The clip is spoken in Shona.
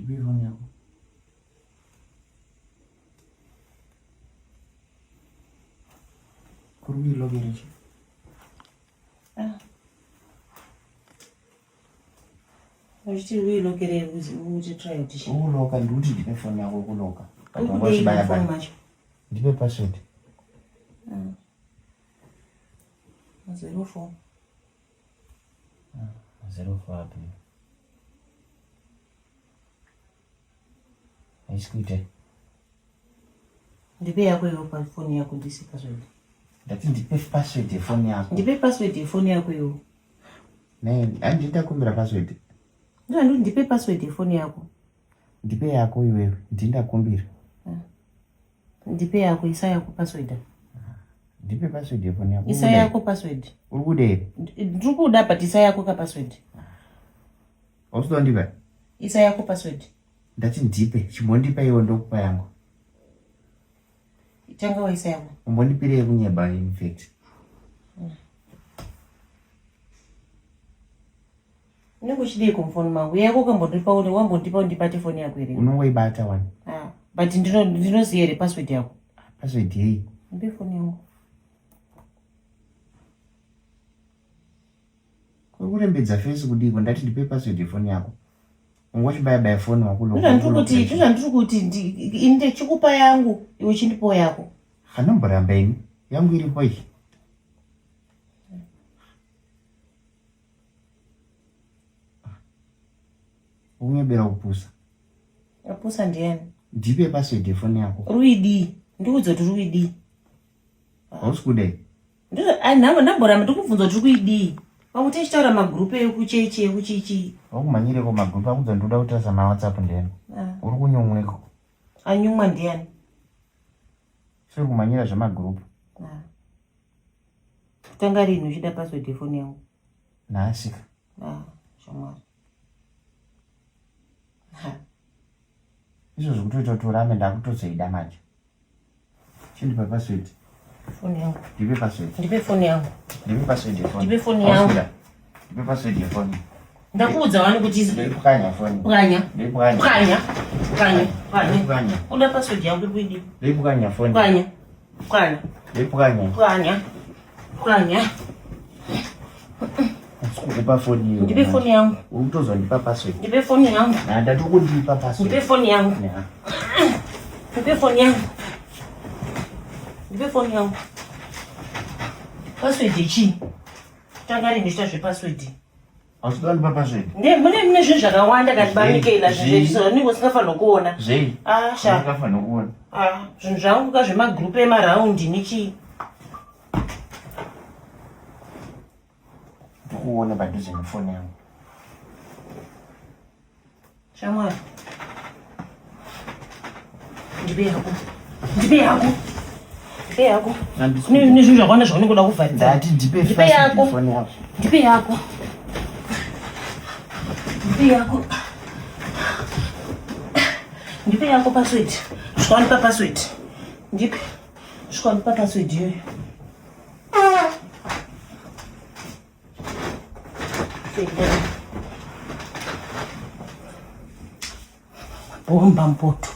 Ndipe phone yako. Kurudi logereji. Uchiti uilokere uchi try utishi. Uloka nduti ndipe phone yako kuloka. Ukudei na phone macho. Ndipe password. 04. 04 hapo. Aisikuite. Ndipe yako yo pa phone yako ndisi password. Ndati ndipe password ya phone yako. Ndipe password ya phone yako yo. Ne, andita kumbira password. Ndio ndipe password ya phone yako. Ndipe yako iwewe, ndinda kumbira. Ndipe yako isa yako password. Ndipe password ya phone yako. Isa yako password. Urikude. Ndikuda but isa yako ka password. Osto ndipe. Isa yako password. Ndati ndipe, chimondipa iwo ndokupa yangu. Changa wa isa yako. Umbondipire kunyeba in fact. Ndikuchide kumphone mangu. Yako kambondipa ule wambondipa ndipate phone yako iri. Unongoibata wani. But ndinoziere password yako. Password yei. Ndipe phone yangu. Kurembedza face kudiko ndati ndipe password ya phone yako. Ungochibaya phone wako lo. Ndikuti inde chikupa yangu iwe chindipo yako. Hanombora mbeni yangu iripo iyi. Ungebera kupusa. Apusa ndiani? Ndipe password ya phone yako. Ruidi. Ndikuudza kuti ruidi. Ausikude. Ndambora ndikubvunza kuti ruidi. Pamuti chitaura magroup ekucheche ekuchichi. Wakumanyire ko magroup akudza ndoda kutasa ma WhatsApp ndeni. Uri kunyomweko. Anyumwa ndiani? Sio kumanyira zva magroup. Tanga rini uchida password ya phone yangu? Nasika. Shamwari. Izvo zvikutoita kuti urame ndakutozoida macho. Chindipa password. Phone yangu. Ndipe password. Ndipe phone yangu. Ndipe password ya phone. Ndipe phone yangu. Ndipe password ya phone. Ndakuudza wani kuti ndipukanya phone. Pukanya. Ndipukanya. Pukanya. Uda password yangu irikuidi. Ndipukanya phone. Pukanya. Ndipukanya. Pukanya. Sikukupa phone hiyo. Ndipe phone yangu. Utozondipa password. Ndipe phone yangu. Na ndatokundipa password. Ndipe phone yangu. Ndipe phone yangu. Ndipe phone yangu. Password ichi. Tanga rini chita zvepassword. Ausikupa password. Mune zvinhu zvakawanda kana banikela zvinhu ningo singafanira kuona. Zvei. Sha. Singafanira kuona. Zvinhu zvangu ka zvemagroup emaraundi nichi. Ndikuona padhuze nefone yangu. Shamwari. Ndipe yako. Ndipe yako. Ndipe yako. Ni zvinhu zvakawanda zvaunongoda kuvharidza. Ndati ndipe yako. Phone yako. Ndipe yako. Ndipe yako. Ndipe yako password. Shikanipa password. Ndipe. Shikanipa password yoyo. Bomba mpoto.